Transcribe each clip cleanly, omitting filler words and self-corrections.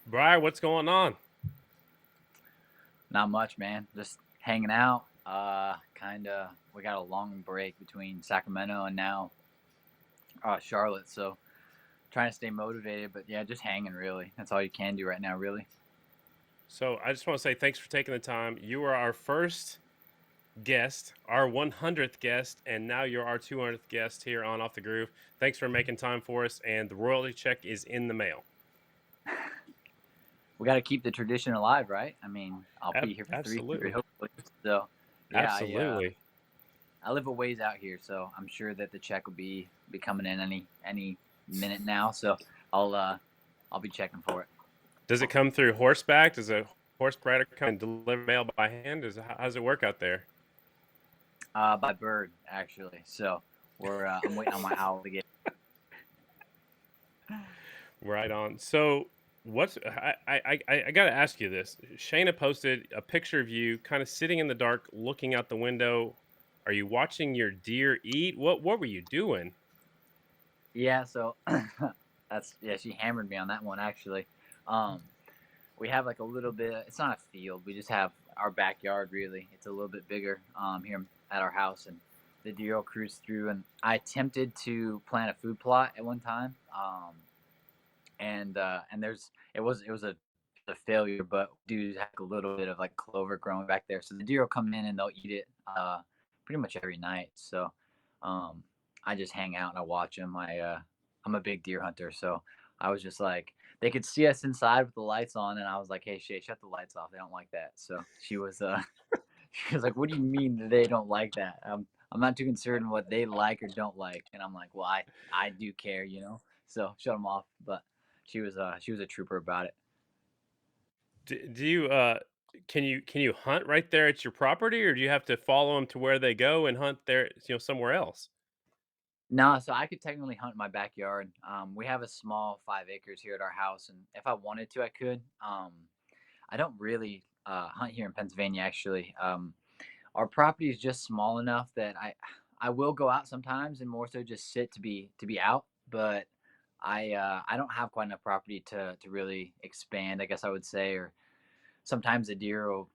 Briar, what's going on? Not much, man. Just hanging out. We got a long break between Sacramento and now Charlotte, so trying to stay motivated. But yeah, just hanging. Really, that's all you can do right now. Really. So I just want to say thanks for taking the time. You are our first guest, our 100th guest, and now you're our 200th guest here on Off the Groove. Thanks for making time for us, and the royalty check is in the mail. We got to keep the tradition alive, right? I mean, I'll be here for 300, Absolutely, hopefully. So yeah, absolutely. I live a ways out here, so I'm sure that the check will be coming in any minute now. So I'll be checking for it. Does it come through horseback? Does a horse rider come and deliver mail by hand? How does it work out there? By bird, actually. So I'm waiting on my owl to get. Right on. So what's I got to ask you this. Shayna posted a picture of you kind of sitting in the dark, looking out the window. Are you watching your deer eat? What were you doing? Yeah, so yeah, she hammered me on that one actually. Um, we have like a little bit. It's not a field. We just have our backyard. Really, it's a little bit bigger here at our house, and the deer will cruise through. And I attempted to plant a food plot at one time, and there's it was a failure, but do have a little bit of like clover growing back there, so the deer will come in and they'll eat it pretty much every night. So um, I just hang out and I watch them. I'm a big deer hunter, so I was just like they could see us inside with the lights on, and I was like, "Hey, Shay, shut the lights off. They don't like that." So she was she was like, "What do you mean they don't like that?" I'm not too concerned what they like or don't like, and I'm like, "Well, I do care, you know." So shut them off, but she was a trooper about it. Do you can you hunt right there at your property, or do you have to follow them to where they go and hunt there, somewhere else? No, so I could technically hunt in my backyard. We have a small 5 acres here at our house, and if I wanted to, I could. I don't really hunt here in Pennsylvania, actually. Our property is just small enough that I will go out sometimes, and more so just sit to be out. But I don't have quite enough property to really expand, I guess I would say, or sometimes the deer will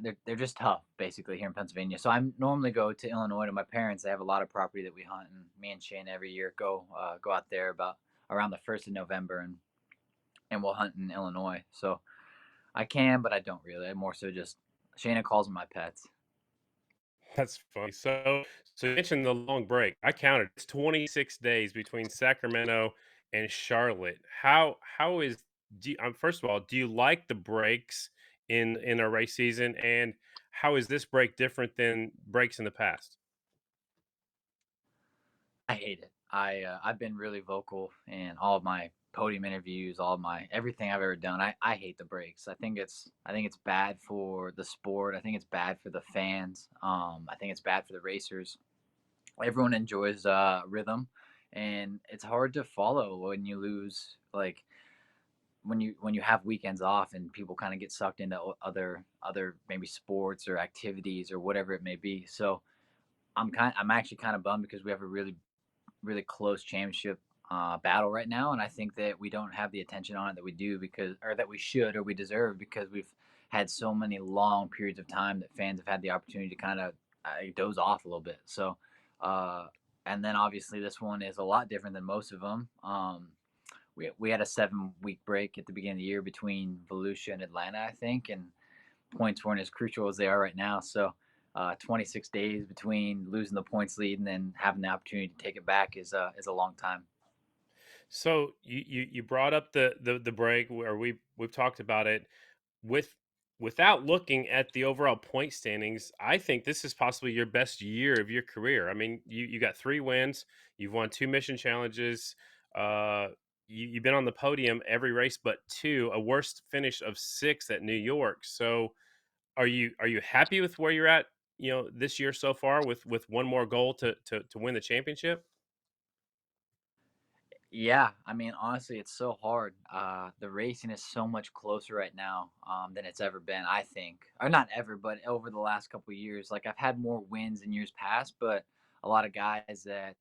they're just tough basically here in Pennsylvania. So I normally go to Illinois to my parents. They have a lot of property that we hunt, and me and Shane every year go out there about around the 1st of November, and we'll hunt in Illinois. So I can, but I don't really. I more so just Shayna calls them my pets. That's funny. So you mentioned the long break. I counted. It's 26 days between Sacramento and Charlotte. How is first of all, do you like the breaks in a race season, and how is this break different than breaks in the past? I hate it. I've been really vocal in all of my podium interviews, all of my everything I've ever done. I hate the breaks. I think it's bad for the sport. I think it's bad for the fans. I think it's bad for the racers. Everyone enjoys rhythm, and it's hard to follow when you lose. Like when you have weekends off and people kind of get sucked into other maybe sports or activities or whatever it may be. So I'm actually kind of bummed because we have a really close championship battle right now, and I think that we don't have the attention on it that we do because, or that we should, or we deserve because we've had so many long periods of time that fans have had the opportunity to kind of doze off a little bit. So, uh, and then obviously this one is a lot different than most of them. We had a 7 week break at the beginning of the year between Volusia and Atlanta, I think, and points weren't as crucial as they are right now. So 26 days between losing the points lead and then having the opportunity to take it back is a long time. So you brought up the break where we've talked about it with without looking at the overall point standings. I think this is possibly your best year of your career. I mean, you got 3 wins, you've won 2 mission challenges, uh, you've been on the podium every race but two, a worst finish of 6 at New York. So are you happy with where you're at? This year so far with one more goal to win the championship. Yeah, I mean, honestly, it's so hard. The racing is so much closer right now than it's ever been. I think, or not ever, but over the last couple of years. Like I've had more wins in years past, but a lot of guys that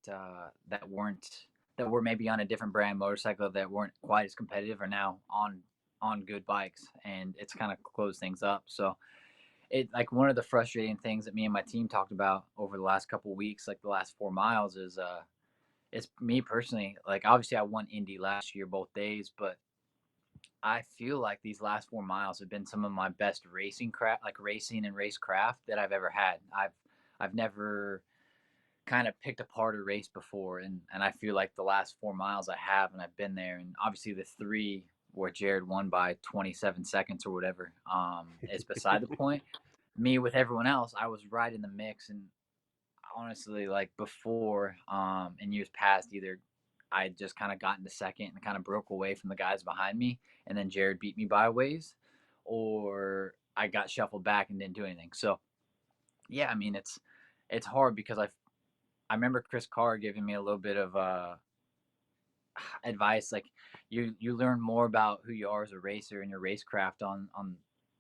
were maybe on a different brand motorcycle that weren't quite as competitive are now on on good bikes, and it's kind of closed things up. So it like one of the frustrating things that me and my team talked about over the last couple of weeks, like the last 4 miles, is it's me personally. Like obviously, I won Indy last year both days, but I feel like these last 4 miles have been some of my best racing craft, like racing and race craft that I've ever had. I've never kind of picked apart a race before, and I feel like the last 4 miles I have, and I've been there, and obviously the three where Jared won by 27 seconds or whatever, is beside the point. Me with everyone else, I was right in the mix, and honestly, like before, in years past, either I just kind of got into second and kind of broke away from the guys behind me, and then Jared beat me by a ways, or I got shuffled back and didn't do anything. So yeah, I mean it's hard because I remember Chris Carr giving me a little bit of advice like you learn more about who you are as a racer and your racecraft on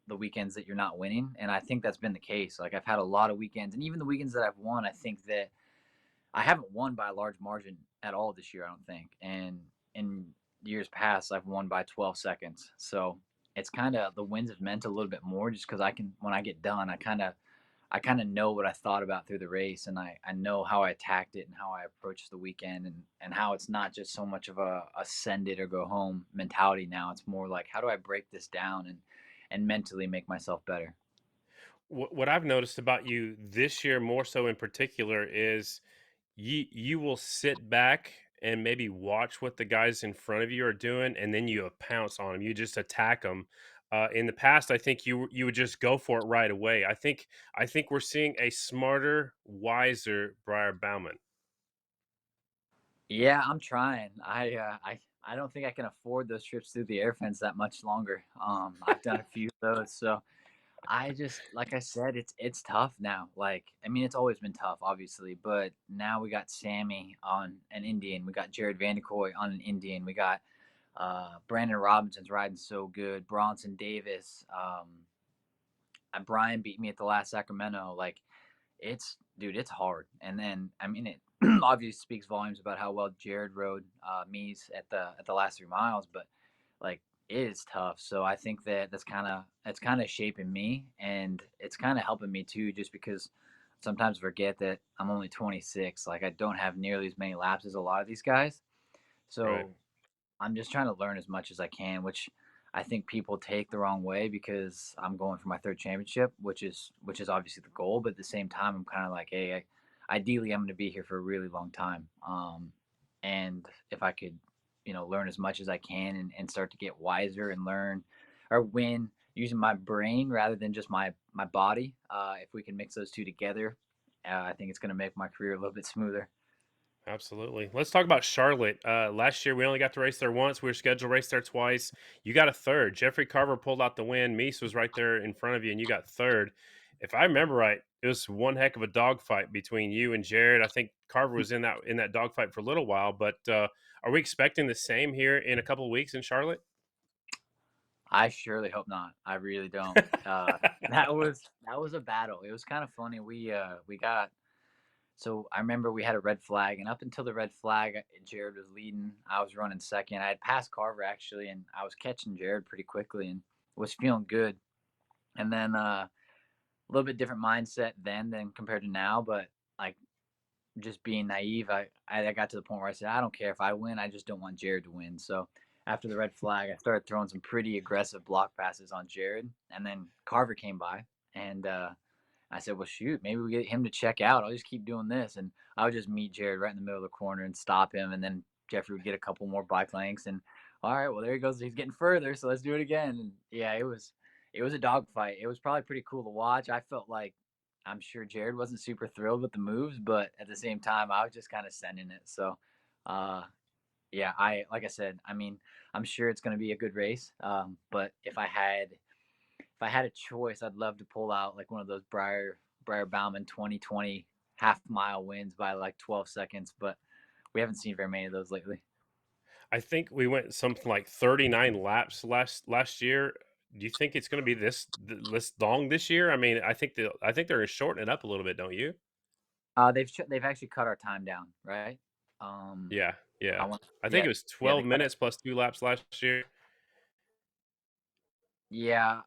the weekends that you're not winning, and I think that's been the case. Like I've had a lot of weekends, and even the weekends that I've won, I think that I haven't won by a large margin at all this year, I don't think. And in years past, I've won by 12 seconds. So it's kind of the wins have meant a little bit more just because I can, when I get done, I kind of know what I thought about through the race, and I know how I attacked it and how I approached the weekend, and how it's not just so much of a send it or go home mentality now. It's more like how do I break this down and mentally make myself better. What I've noticed about you this year, more so in particular, is you will sit back and maybe watch what the guys in front of you are doing, and then you pounce on them. You just attack them. In the past, I think you would just go for it right away. I think we're seeing a smarter, wiser Briar Bauman. Yeah, I'm trying. I don't think I can afford those trips through the air fence that much longer. I've done a few of those, so I just like I said, it's tough now. Like I mean, it's always been tough, obviously, but now we got Sammy on an Indian, we got Jared Vanderkoy on an Indian, we got Brandon Robinson's riding so good, Bronson Davis, Brian beat me at the last Sacramento. Like it's dude, it's hard. And then I mean it obviously speaks volumes about how well Jared rode me's at the last 3 miles, but like it is tough. So I think that that's kind of shaping me, and it's kind of helping me too, just because sometimes I forget that I'm only 26. Like I don't have nearly as many laps as a lot of these guys. Right. So I'm just trying to learn as much as I can, which I think people take the wrong way because I'm going for my third championship, which is obviously the goal. But at the same time, I'm kind of like, hey, ideally, I'm going to be here for a really long time. And if I could, learn as much as I can and start to get wiser and learn or win using my brain rather than just my body, if we can mix those two together, I think it's going to make my career a little bit smoother. Absolutely. Let's talk about Charlotte. Last year, we only got to race there once. We were scheduled to race there twice. You got a third. Jeffrey Carver pulled out the win. Meese was right there in front of you, and you got third. If I remember right, it was one heck of a dogfight between you and Jared. I think Carver was in that dogfight for a little while. But are we expecting the same here in a couple of weeks in Charlotte? I surely hope not. I really don't. That was a battle. It was kind of funny. We got so I remember we had a red flag, and up until the red flag, Jared was leading. I was running second. I had passed Carver actually, and I was catching Jared pretty quickly and was feeling good. And then a little bit different mindset then than compared to now, but like just being naive, I got to the point where I said, I don't care if I win, I just don't want Jared to win. So after the red flag, I started throwing some pretty aggressive block passes on Jared, and then Carver came by, and I said, well, shoot, maybe we get him to check out. I'll just keep doing this, and I would just meet Jared right in the middle of the corner and stop him, and then Jeffrey would get a couple more bike lengths, and all right, well there he goes, he's getting further, so let's do it again. And yeah, it was a dogfight. It was probably pretty cool to watch. I felt like I'm sure Jared wasn't super thrilled with the moves, but at the same time, I was just kind of sending it. So, uh, yeah, I like I said, I mean, I'm sure it's going to be a good race. But if I had a choice, I'd love to pull out like one of those Briar Bauman 2020 half mile wins by like 12 seconds, but we haven't seen very many of those lately. I think we went something like 39 laps last year. Do you think it's going to be this long this year? I mean, I think they're going to shorten it up a little bit, don't you? They've actually cut our time down, right? Um, Yeah, I yeah. want, I think yeah, it was yeah, they 12 cut it. minutes plus 2 laps last year. Yeah,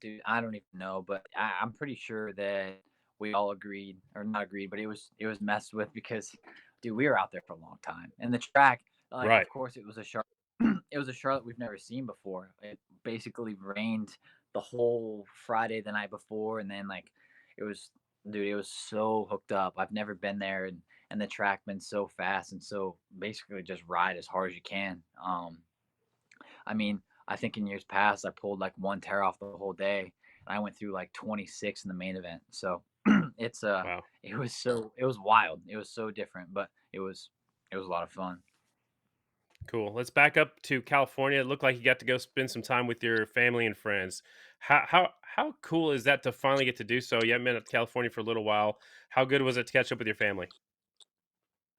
dude, I don't even know, but I'm pretty sure that we all agreed or not agreed, but it was messed with because, dude, we were out there for a long time, and the track, like, of Right. course, it was a Charlotte, it was a Charlotte we've never seen before. It basically rained the whole Friday the night before, and then like, it was, dude, it was so hooked up. I've never been there, and the track been so fast and so basically just ride as hard as you can. I mean, I think in years past, I pulled like one tear off the whole day, and I went through like 26 in the main event. So it's Wow. it was wild. It was so different, but it was a lot of fun. Cool. Let's back up to California. It looked like you got to go spend some time with your family and friends. How cool is that to finally get to do so? You haven't been to California for a little while. How good was it to catch up with your family?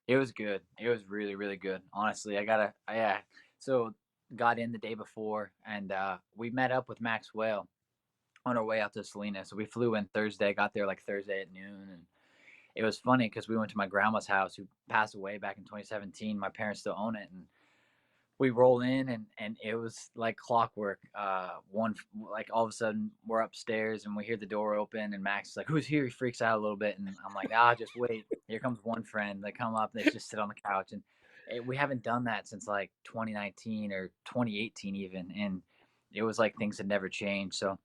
It was good. It was really really good. Honestly, yeah. So got in the day before, and we met up with Maxwell on our way out to Salinas. So we flew in Thursday, got there like Thursday at noon, and it was funny because we went to my grandma's house who passed away back in 2017. My parents still own it, and we roll in, and it was like clockwork. One like all of a sudden we're upstairs and we hear the door open and Max is like, "Who's here?" He freaks out a little bit, and I'm like, "Ah, just wait. Here comes one friend." They come up and they just sit on the couch, and we haven't done that since like 2019 or 2018 even, and it was like things had never changed. So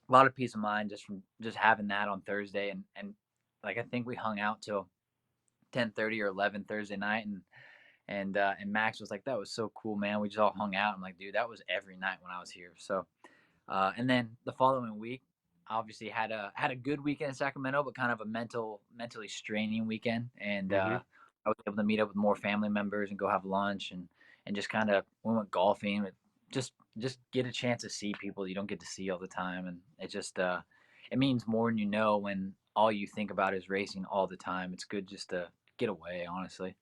a lot of peace of mind just from just having that on Thursday, and like I think we hung out till 10:30 or 11 Thursday night, and Max was like, "That was so cool, man. We just all hung out." I'm like, "Dude, that was every night when I was here." So, and then the following week, obviously had a good weekend in Sacramento, but kind of a mentally straining weekend. And Hmm. I was able to meet up with more family members and go have lunch, and just kind of we went golfing. Just get a chance to see people you don't get to see all the time, and it means more than you know when all you think about is racing all the time. It's good just to get away, honestly.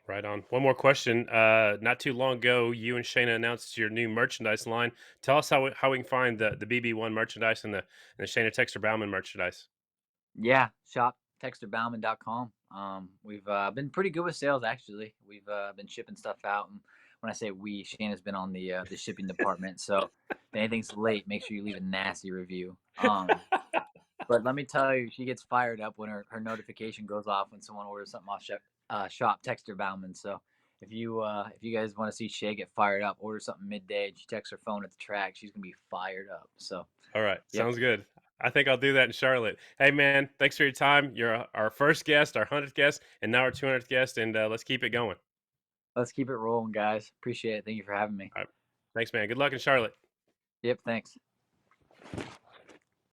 Right on. One more question. Not too long ago, you and Shayna announced your new merchandise line. Tell us how we can find the BB1 merchandise and the Shayna Texter Bauman merchandise. Yeah, shop texterbauman.com. We've been pretty good with sales actually. We've been shipping stuff out, and when I say we, Shane has been on the shipping department. So if anything's late, make sure you leave a nasty review. But let me tell you, she gets fired up when her notification goes off when someone orders something off shop Texter Bauman. So if you guys want to see Shay get fired up, order something midday and she texts her phone at the track, she's gonna be fired up. So All right, yep, sounds good. I think I'll do that in Charlotte. Hey, man, thanks for your time. You're our first guest, our 100th guest, and now our 200th guest, and let's keep it going. let's keep it rolling, guys. Appreciate it. Thank you for having me. All right, thanks, man. Good luck in Charlotte. Yep, thanks.